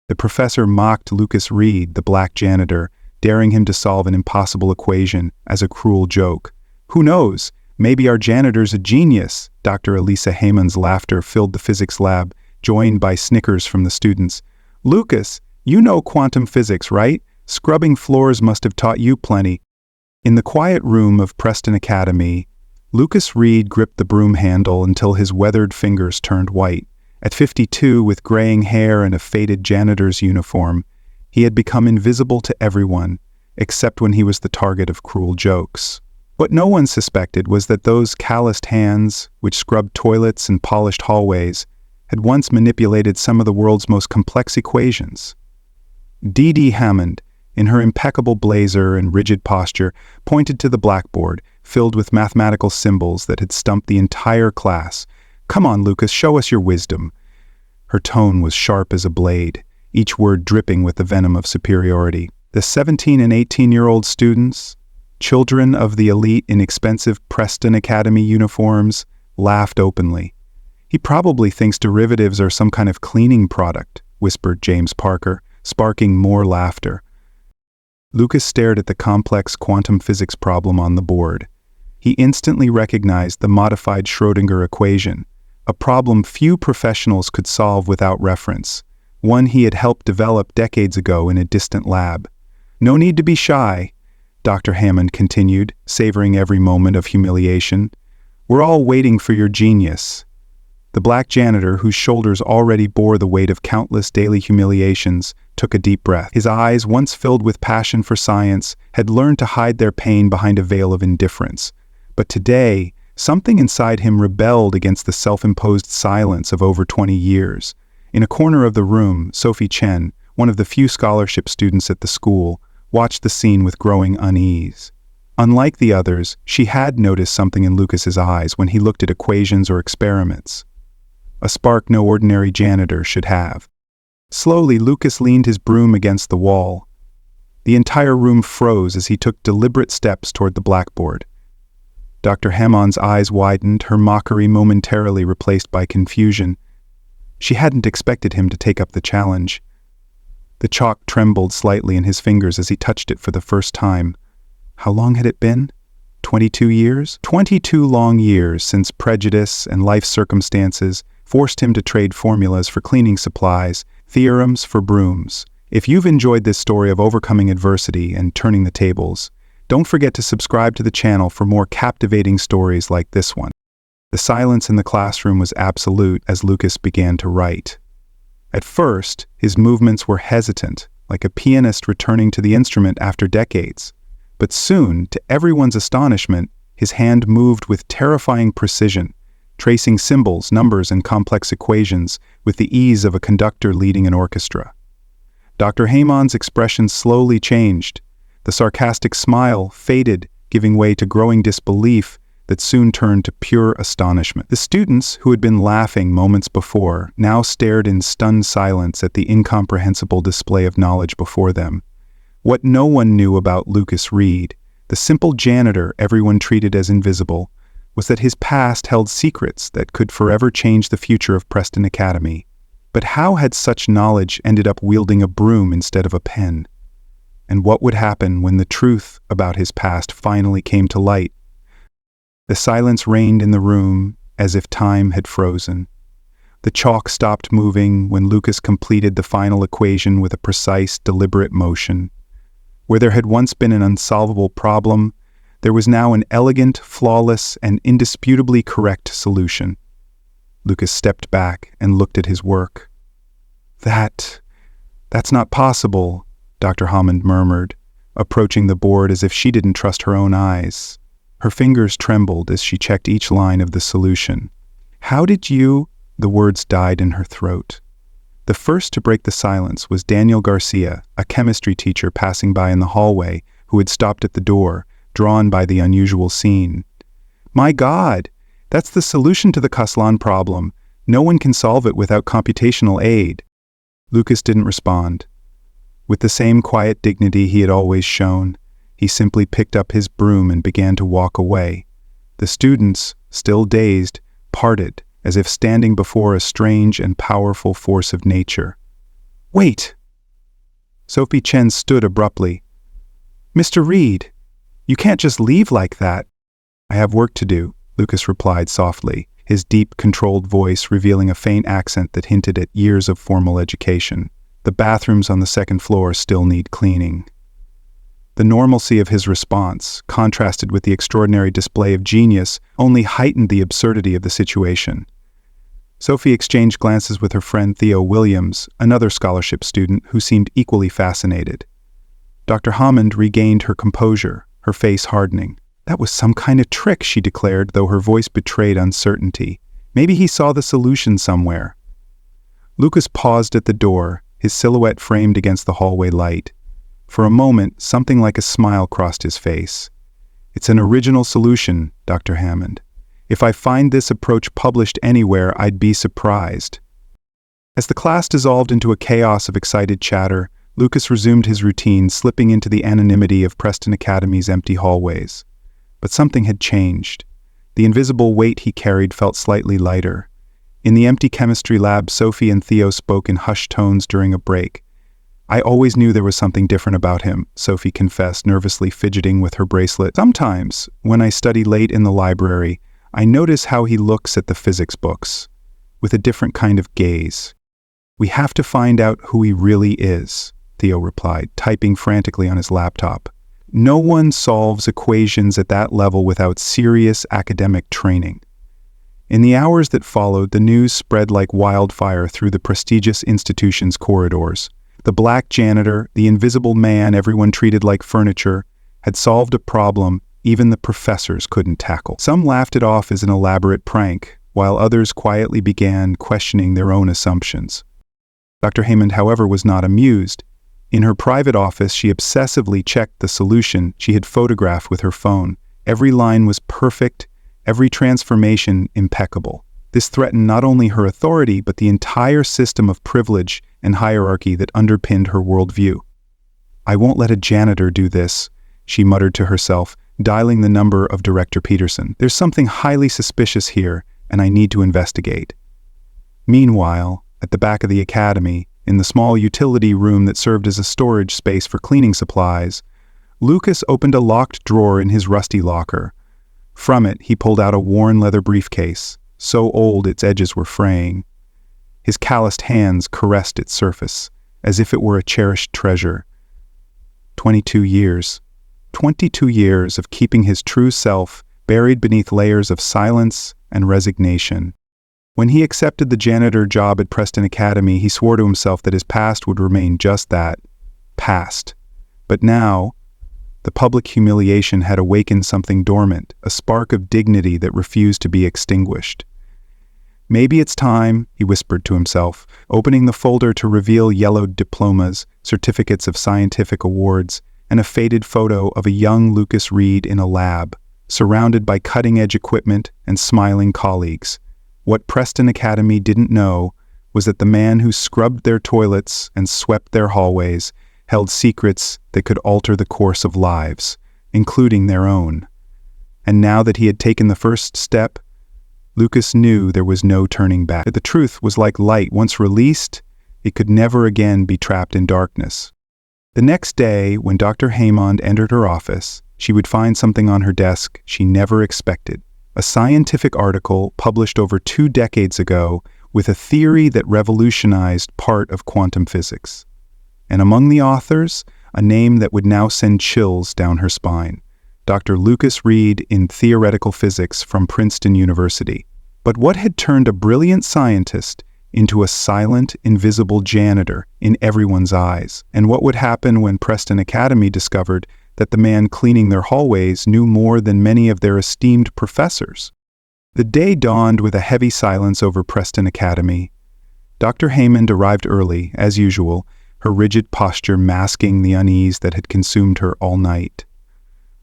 The professor mocked Lucas Reed, the black janitor, daring him to solve an impossible equation as a cruel joke. "Who knows? Maybe our janitor's a genius." Dr. Elisa Heyman's laughter filled the physics lab, joined by snickers from the students. "Lucas, you know quantum physics, right? Scrubbing floors must have taught you plenty." In the quiet room of Preston Academy, Lucas Reed gripped the broom handle until his weathered fingers turned white. At 52, with graying hair and a faded janitor's uniform, he had become invisible to everyone, except when he was the target of cruel jokes. What no one suspected was that those calloused hands, which scrubbed toilets and polished hallways, had once manipulated some of the world's most complex equations. Dee Dee Hammond, in her impeccable blazer and rigid posture, pointed to the blackboard, filled with mathematical symbols that had stumped the entire class. "Come on, Lucas, show us your wisdom." Her tone was sharp as a blade, each word dripping with the venom of superiority. The 17 and 18-year-old students, children of the elite in expensive Preston Academy uniforms, laughed openly. "He probably thinks derivatives are some kind of cleaning product," whispered James Parker, sparking more laughter. Lucas stared at the complex quantum physics problem on the board. He instantly recognized the modified Schrödinger equation, a problem few professionals could solve without reference, one he had helped develop decades ago in a distant lab. "No need to be shy," Dr. Hammond continued, savoring every moment of humiliation. "We're all waiting for your genius." The black janitor, whose shoulders already bore the weight of countless daily humiliations, took a deep breath. His eyes, once filled with passion for science, had learned to hide their pain behind a veil of indifference. But today, something inside him rebelled against the self-imposed silence of over 20 years. In a corner of the room, Sophie Chen, one of the few scholarship students at the school, watched the scene with growing unease. Unlike the others, she had noticed something in Lucas's eyes when he looked at equations or experiments. A spark no ordinary janitor should have. Slowly, Lucas leaned his broom against the wall. The entire room froze as he took deliberate steps toward the blackboard. Dr. Hammond's eyes widened, her mockery momentarily replaced by confusion. She hadn't expected him to take up the challenge. The chalk trembled slightly in his fingers as he touched it for the first time. How long had it been? 22 years? 22 long years since prejudice and life circumstances forced him to trade formulas for cleaning supplies, theorems for brooms. If you've enjoyed this story of overcoming adversity and turning the tables, don't forget to subscribe to the channel for more captivating stories like this one. The silence in the classroom was absolute as Lucas began to write. At first, his movements were hesitant, like a pianist returning to the instrument after decades. But soon, to everyone's astonishment, his hand moved with terrifying precision, tracing symbols, numbers, and complex equations with the ease of a conductor leading an orchestra. Dr. Hammond's expression slowly changed. The sarcastic smile faded, giving way to growing disbelief that soon turned to pure astonishment. The students, who had been laughing moments before, now stared in stunned silence at the incomprehensible display of knowledge before them. What no one knew about Lucas Reed, the simple janitor everyone treated as invisible, was that his past held secrets that could forever change the future of Preston Academy. But how had such knowledge ended up wielding a broom instead of a pen? And what would happen when the truth about his past finally came to light? The silence reigned in the room as if time had frozen. The chalk stopped moving when Lucas completed the final equation with a precise, deliberate motion. Where there had once been an unsolvable problem, there was now an elegant, flawless, and indisputably correct solution. Lucas stepped back and looked at his work. That's not possible," Dr. Hammond murmured, approaching the board as if she didn't trust her own eyes. Her fingers trembled as she checked each line of the solution. "How did you—" The words died in her throat. The first to break the silence was Daniel Garcia, a chemistry teacher passing by in the hallway, who had stopped at the door, drawn by the unusual scene. "My God! That's the solution to the Caslan problem. No one can solve it without computational aid." Lucas didn't respond. With the same quiet dignity he had always shown, he simply picked up his broom and began to walk away. The students, still dazed, parted, as if standing before a strange and powerful force of nature. "Wait!" Sophie Chen stood abruptly. "Mr. Reed, you can't just leave like that." "I have work to do," Lucas replied softly, his deep, controlled voice revealing a faint accent that hinted at years of formal education. "The bathrooms on the second floor still need cleaning." The normalcy of his response, contrasted with the extraordinary display of genius, only heightened the absurdity of the situation. Sophie exchanged glances with her friend Theo Williams, another scholarship student who seemed equally fascinated. Dr. Hammond regained her composure, her face hardening. "That was some kind of trick," she declared, though her voice betrayed uncertainty. "Maybe he saw the solution somewhere." Lucas paused at the door, his silhouette framed against the hallway light. For a moment, something like a smile crossed his face. "It's an original solution, Dr. Hammond. If I find this approach published anywhere, I'd be surprised." As the class dissolved into a chaos of excited chatter, Lucas resumed his routine, slipping into the anonymity of Preston Academy's empty hallways. But something had changed. The invisible weight he carried felt slightly lighter. In the empty chemistry lab, Sophie and Theo spoke in hushed tones during a break. "I always knew there was something different about him," Sophie confessed, nervously fidgeting with her bracelet. "Sometimes, when I study late in the library, I notice how he looks at the physics books, with a different kind of gaze." "We have to find out who he really is," Theo replied, typing frantically on his laptop. "No one solves equations at that level without serious academic training." In the hours that followed, the news spread like wildfire through the prestigious institution's corridors. The black janitor, the invisible man everyone treated like furniture, had solved a problem even the professors couldn't tackle. Some laughed it off as an elaborate prank, while others quietly began questioning their own assumptions. Dr. Hammond, however, was not amused. In her private office, she obsessively checked the solution she had photographed with her phone. Every line was perfect, every transformation impeccable. This threatened not only her authority, but the entire system of privilege and hierarchy that underpinned her worldview. "I won't let a janitor do this," she muttered to herself, dialing the number of Director Peterson. "There's something highly suspicious here, and I need to investigate." Meanwhile, at the back of the academy, in the small utility room that served as a storage space for cleaning supplies, Lucas opened a locked drawer in his rusty locker. From it, he pulled out a worn leather briefcase, so old its edges were fraying. His calloused hands caressed its surface, as if it were a cherished treasure. 22 years. 22 years of keeping his true self buried beneath layers of silence and resignation. When he accepted the janitor job at Preston Academy, he swore to himself that his past would remain just that, past. But now, the public humiliation had awakened something dormant, a spark of dignity that refused to be extinguished. "Maybe it's time," he whispered to himself, opening the folder to reveal yellowed diplomas, certificates of scientific awards, and a faded photo of a young Lucas Reed in a lab, surrounded by cutting-edge equipment and smiling colleagues. What Preston Academy didn't know was that the man who scrubbed their toilets and swept their hallways held secrets that could alter the course of lives, including their own. And now that he had taken the first step, Lucas knew there was no turning back. That the truth was like light. Once released, it could never again be trapped in darkness. The next day, when Dr. Hammond entered her office, she would find something on her desk she never expected. A scientific article published over 2 decades ago with a theory that revolutionized part of quantum physics. And among the authors, a name that would now send chills down her spine. Dr. Lucas Reed in theoretical physics from Princeton University. But what had turned a brilliant scientist into a silent, invisible janitor in everyone's eyes? And what would happen when Preston Academy discovered that the man cleaning their hallways knew more than many of their esteemed professors? The day dawned with a heavy silence over Preston Academy. Dr. Hammond arrived early, as usual, her rigid posture masking the unease that had consumed her all night.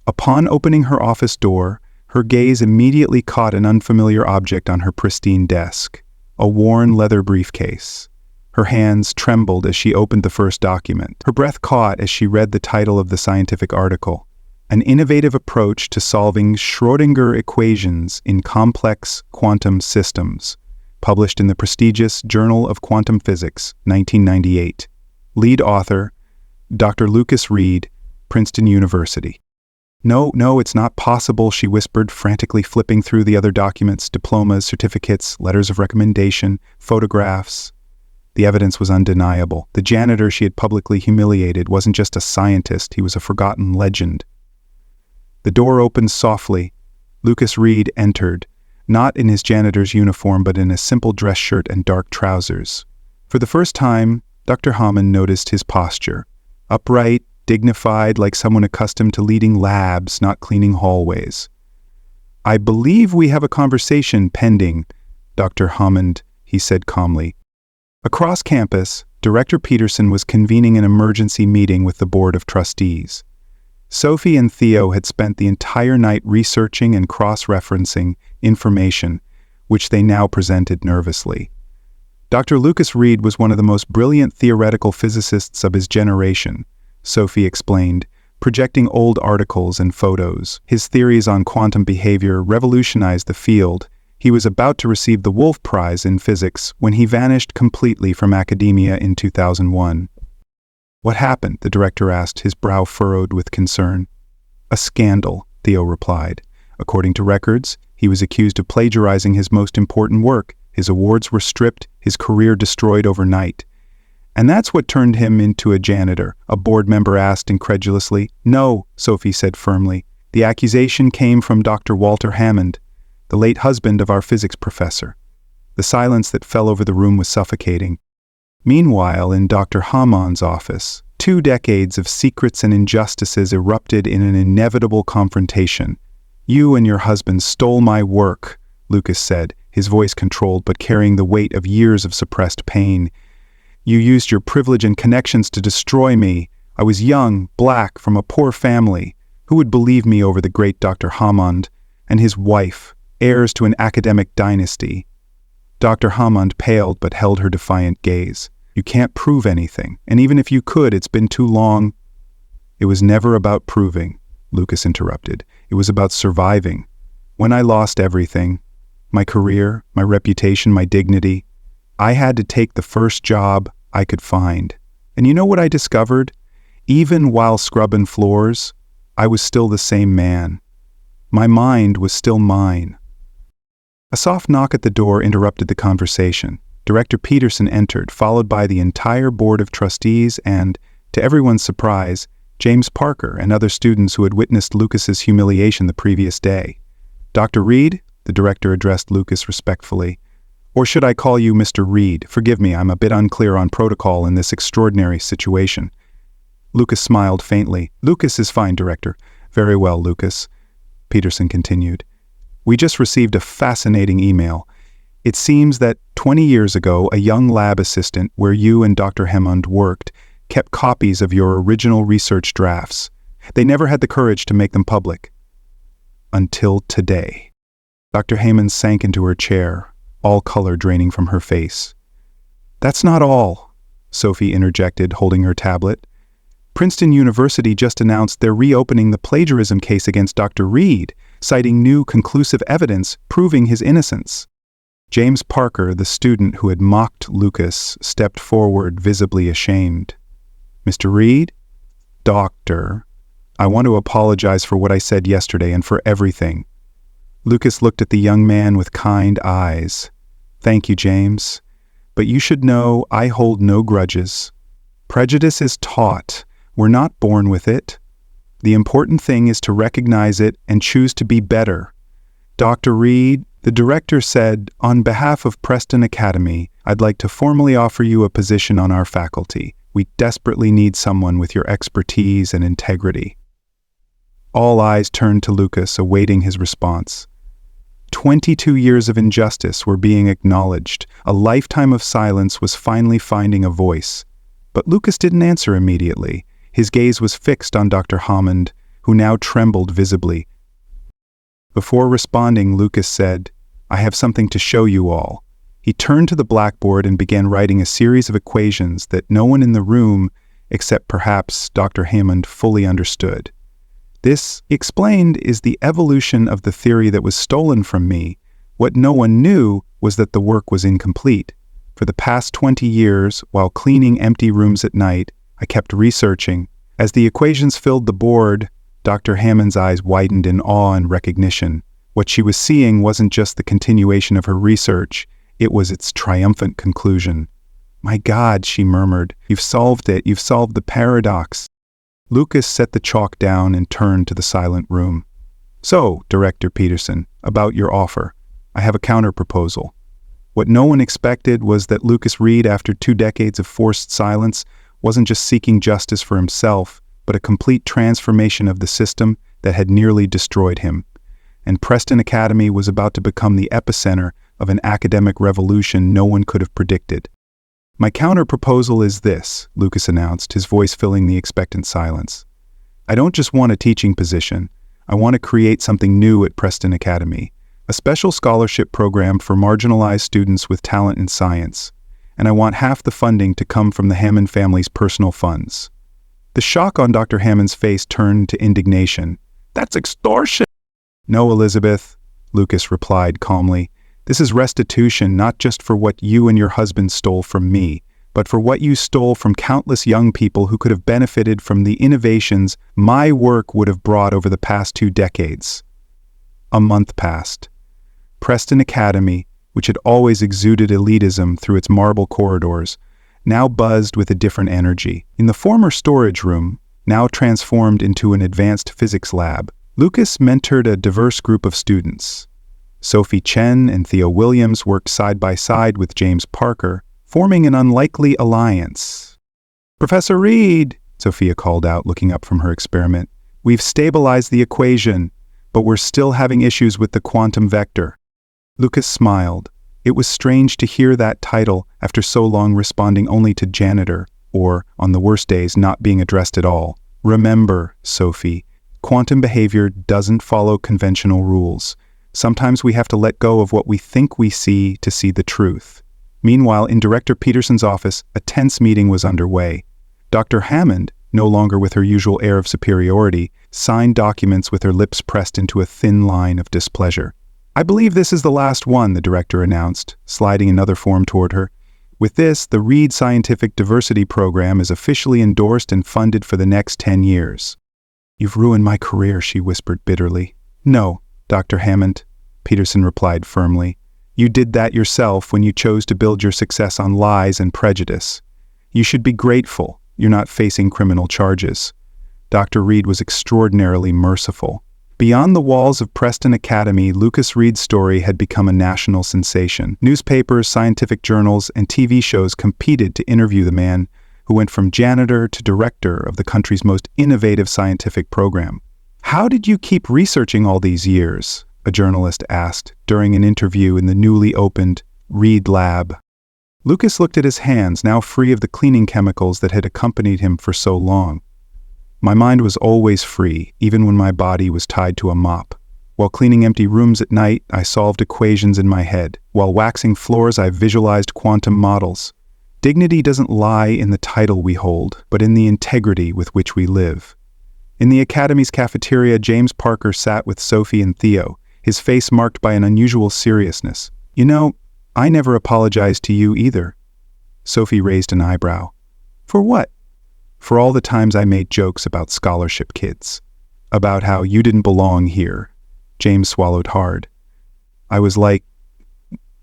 Upon opening her office door, her gaze immediately caught an unfamiliar object on her pristine desk, a worn leather briefcase. Her hands trembled as she opened the first document. Her breath caught as she read the title of the scientific article, An Innovative Approach to Solving Schrödinger Equations in Complex Quantum Systems, published in the prestigious Journal of Quantum Physics, 1998. Lead author, Dr. Lucas Reed, Princeton University. No, it's not possible, she whispered, frantically flipping through the other documents, diplomas, certificates, letters of recommendation, photographs. The evidence was undeniable. The janitor she had publicly humiliated wasn't just a scientist, he was a forgotten legend. The door opened softly. Lucas Reed entered, not in his janitor's uniform but in a simple dress shirt and dark trousers. For the first time, Dr. Hammond noticed his posture. Upright, dignified, like someone accustomed to leading labs, not cleaning hallways. "I believe we have a conversation pending, Dr. Hammond," he said calmly. Across campus, Director Peterson was convening an emergency meeting with the Board of Trustees. Sophie and Theo had spent the entire night researching and cross-referencing information, which they now presented nervously. Dr. Lucas Reed was one of the most brilliant theoretical physicists of his generation, Sophie explained, projecting old articles and photos. His theories on quantum behavior revolutionized the field. He was about to receive the Wolf Prize in physics when he vanished completely from academia in 2001. "What happened?" the director asked, his brow furrowed with concern. "A scandal," Theo replied. According to records, he was accused of plagiarizing his most important work. His awards were stripped, his career destroyed overnight. "And that's what turned him into a janitor?" a board member asked incredulously. "No," Sophie said firmly. "The accusation came from Dr. Walter Hammond, the late husband of our physics professor." The silence that fell over the room was suffocating. Meanwhile, in Dr. Hammond's office, 2 decades of secrets and injustices erupted in an inevitable confrontation. "You and your husband stole my work," Lucas said, his voice controlled but carrying the weight of years of suppressed pain. "You used your privilege and connections to destroy me. I was young, black, from a poor family. Who would believe me over the great Dr. Hammond and his wife, heirs to an academic dynasty?" Dr. Hammond paled but held her defiant gaze. "You can't prove anything, and even if you could, it's been too long." "It was never about proving," Lucas interrupted. "It was about surviving. When I lost everything, my career, my reputation, my dignity, I had to take the first job I could find. And you know what I discovered? Even while scrubbing floors, I was still the same man. My mind was still mine." A soft knock at the door interrupted the conversation. Director Peterson entered, followed by the entire Board of Trustees and, to everyone's surprise, James Parker and other students who had witnessed Lucas's humiliation the previous day. "Dr. Reed," the director addressed Lucas respectfully. "Or should I call you Mr. Reed? Forgive me, I'm a bit unclear on protocol in this extraordinary situation." Lucas smiled faintly. "Lucas is fine, Director." "Very well, Lucas," Peterson continued. "We just received a fascinating email. It seems that 20 years ago, a young lab assistant where you and Dr. Hammond worked kept copies of your original research drafts. They never had the courage to make them public. Until today." Dr. Hammond sank into her chair, all color draining from her face. "That's not all," Sophie interjected, holding her tablet. "Princeton University just announced they're reopening the plagiarism case against Dr. Reed, citing new conclusive evidence proving his innocence." James Parker, the student who had mocked Lucas, stepped forward, visibly ashamed. "Mr. Reed? Doctor, I want to apologize for what I said yesterday and for everything." Lucas looked at the young man with kind eyes. "Thank you, James. But you should know I hold no grudges. Prejudice is taught. We're not born with it. The important thing is to recognize it and choose to be better. Dr. Reed," the director said, "on behalf of Preston Academy, I'd like to formally offer you a position on our faculty. We desperately need someone with your expertise and integrity." All eyes turned to Lucas, awaiting his response. 22 years of injustice were being acknowledged. A lifetime of silence was finally finding a voice. But Lucas didn't answer immediately. His gaze was fixed on Dr. Hammond, who now trembled visibly. Before responding, Lucas said, "I have something to show you all." He turned to the blackboard and began writing a series of equations that no one in the room, except perhaps Dr. Hammond, fully understood. "This," he explained, "is the evolution of the theory that was stolen from me. What no one knew was that the work was incomplete. For the past 20 years, while cleaning empty rooms at night, I kept researching. As the equations filled the board, Dr. Hammond's eyes widened in awe and recognition. What she was seeing wasn't just the continuation of her research, it was its triumphant conclusion. "My God," she murmured, "you've solved it, you've solved the paradox." Lucas set the chalk down and turned to the silent room. "So, Director Peterson, about your offer. I have a counterproposal." What no one expected was that Lucas Reed, after 2 decades of forced silence, wasn't just seeking justice for himself, but a complete transformation of the system that had nearly destroyed him. And Preston Academy was about to become the epicenter of an academic revolution no one could have predicted. "My counter-proposal is this," Lucas announced, his voice filling the expectant silence. "I don't just want a teaching position. I want to create something new at Preston Academy, a special scholarship program for marginalized students with talent in science. And I want half the funding to come from the Hammond family's personal funds." The shock on Dr. Hammond's face turned to indignation. "That's extortion!" "No, Elizabeth," Lucas replied calmly. "This is restitution not just for what you and your husband stole from me, but for what you stole from countless young people who could have benefited from the innovations my work would have brought over the past 2 decades. A month passed. Preston Academy, which had always exuded elitism through its marble corridors, now buzzed with a different energy. In the former storage room, now transformed into an advanced physics lab, Lucas mentored a diverse group of students. Sophie Chen and Theo Williams worked side by side with James Parker, forming an unlikely alliance. "Professor Reed," Sophia called out, looking up from her experiment, "we've stabilized the equation, but we're still having issues with the quantum vector." Lucas smiled. It was strange to hear that title after so long responding only to janitor, or, on the worst days, not being addressed at all. "Remember, Sophie, quantum behavior doesn't follow conventional rules. Sometimes we have to let go of what we think we see to see the truth." Meanwhile, in Director Peterson's office, a tense meeting was underway. Dr. Hammond, no longer with her usual air of superiority, signed documents with her lips pressed into a thin line of displeasure. "I believe this is the last one," the director announced, sliding another form toward her. "With this, the Reed Scientific Diversity Program is officially endorsed and funded for the next 10 years. "You've ruined my career," she whispered bitterly. "No, Dr. Hammond," Peterson replied firmly. "You did that yourself when you chose to build your success on lies and prejudice. You should be grateful you're not facing criminal charges." Dr. Reed was extraordinarily merciful. Beyond the walls of Preston Academy, Lucas Reed's story had become a national sensation. Newspapers, scientific journals, and TV shows competed to interview the man who went from janitor to director of the country's most innovative scientific program. "How did you keep researching all these years?" a journalist asked during an interview in the newly opened Reed Lab. Lucas looked at his hands, now free of the cleaning chemicals that had accompanied him for so long. "My mind was always free, even when my body was tied to a mop. While cleaning empty rooms at night, I solved equations in my head. While waxing floors, I visualized quantum models. Dignity doesn't lie in the title we hold, but in the integrity with which we live." In the Academy's cafeteria, James Parker sat with Sophie and Theo, his face marked by an unusual seriousness. "You know, I never apologized to you either." Sophie raised an eyebrow. "For what?" "For all the times I made jokes about scholarship kids. About how you didn't belong here." James swallowed hard. "I was like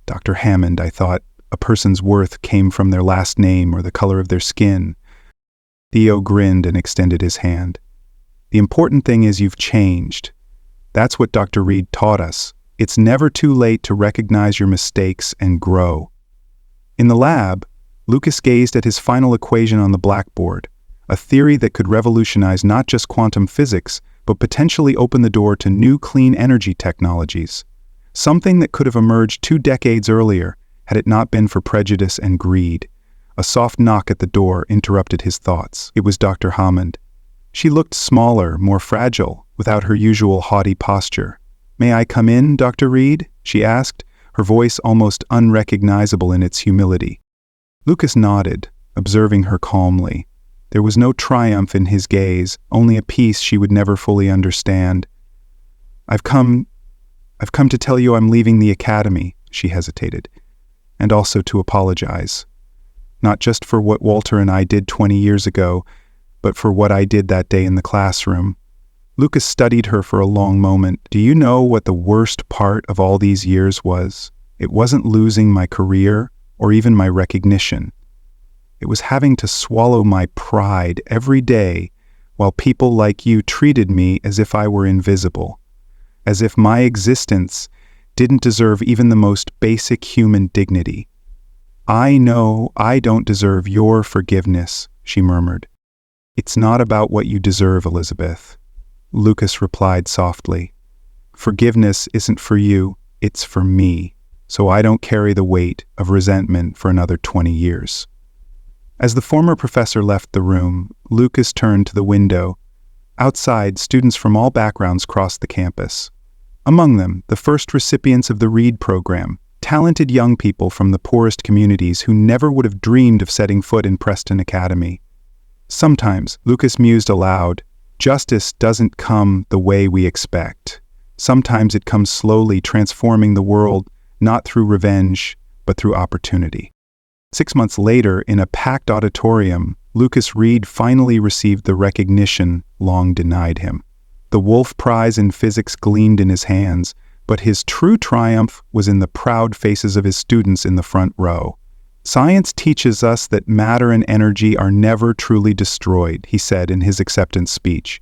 Dr. Hammond, I thought a person's worth came from their last name or the color of their skin." Theo grinned and extended his hand. "The important thing is you've changed. That's what Dr. Reed taught us. It's never too late to recognize your mistakes and grow." In the lab, Lucas gazed at his final equation on the blackboard, a theory that could revolutionize not just quantum physics, but potentially open the door to new clean energy technologies. Something that could have emerged 2 decades earlier had it not been for prejudice and greed. A soft knock at the door interrupted his thoughts. It was Dr. Hammond. She looked smaller, more fragile, without her usual haughty posture. "May I come in, Dr. Reed?" she asked, her voice almost unrecognizable in its humility. Lucas nodded, observing her calmly. There was no triumph in his gaze, only a peace she would never fully understand. I've come to tell you I'm leaving the academy," she hesitated, "and also to apologize. Not just for what Walter and I did 20 years ago, but for what I did that day in the classroom." Lucas studied her for a long moment. "Do you know what the worst part of all these years was? It wasn't losing my career or even my recognition. It was having to swallow my pride every day while people like you treated me as if I were invisible, as if my existence didn't deserve even the most basic human dignity. I know I don't deserve your forgiveness," she murmured. "It's not about what you deserve, Elizabeth," Lucas replied softly. "Forgiveness isn't for you, it's for me, so I don't carry the weight of resentment for another 20 years. As the former professor left the room, Lucas turned to the window. Outside, students from all backgrounds crossed the campus. Among them, the first recipients of the READ program, talented young people from the poorest communities who never would have dreamed of setting foot in Preston Academy. Sometimes, Lucas mused aloud, justice doesn't come the way we expect. Sometimes it comes slowly, transforming the world, not through revenge, but through opportunity. 6 months later, in a packed auditorium, Lucas Reed finally received the recognition long denied him. The Wolf Prize in Physics gleamed in his hands, but his true triumph was in the proud faces of his students in the front row. "Science teaches us that matter and energy are never truly destroyed," he said in his acceptance speech.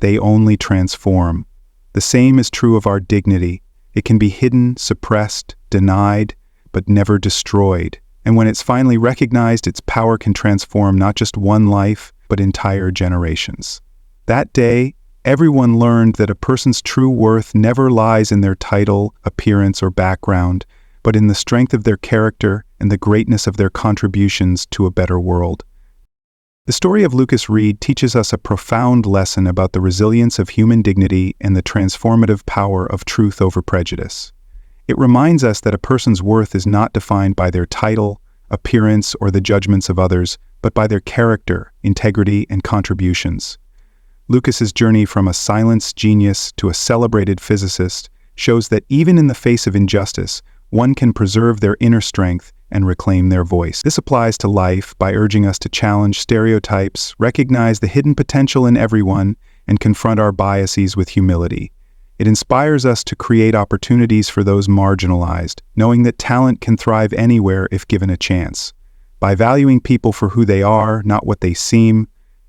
"They only transform. The same is true of our dignity. It can be hidden, suppressed, denied, but never destroyed. And when it's finally recognized, its power can transform not just one life, but entire generations." That day, everyone learned that a person's true worth never lies in their title, appearance, or background, but in the strength of their character and the greatness of their contributions to a better world. The story of Lucas Reed teaches us a profound lesson about the resilience of human dignity and the transformative power of truth over prejudice. It reminds us that a person's worth is not defined by their title, appearance, or the judgments of others, but by their character, integrity, and contributions. Lucas's journey from a silenced genius to a celebrated physicist shows that even in the face of injustice, one can preserve their inner strength and reclaim their voice. This applies to life by urging us to challenge stereotypes, recognize the hidden potential in everyone, and confront our biases with humility. It inspires us to create opportunities for those marginalized, knowing that talent can thrive anywhere if given a chance. By valuing people for who they are, not what they seem,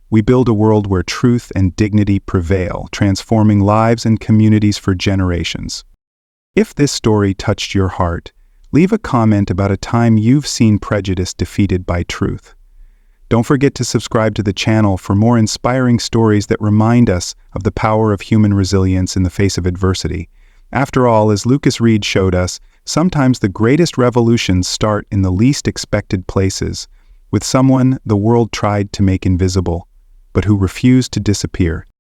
we build a world where truth and dignity prevail, transforming lives and communities for generations. If this story touched your heart, leave a comment about a time you've seen prejudice defeated by truth. Don't forget to subscribe to the channel for more inspiring stories that remind us of the power of human resilience in the face of adversity. After all, as Lucas Reed showed us, sometimes the greatest revolutions start in the least expected places, with someone the world tried to make invisible, but who refused to disappear.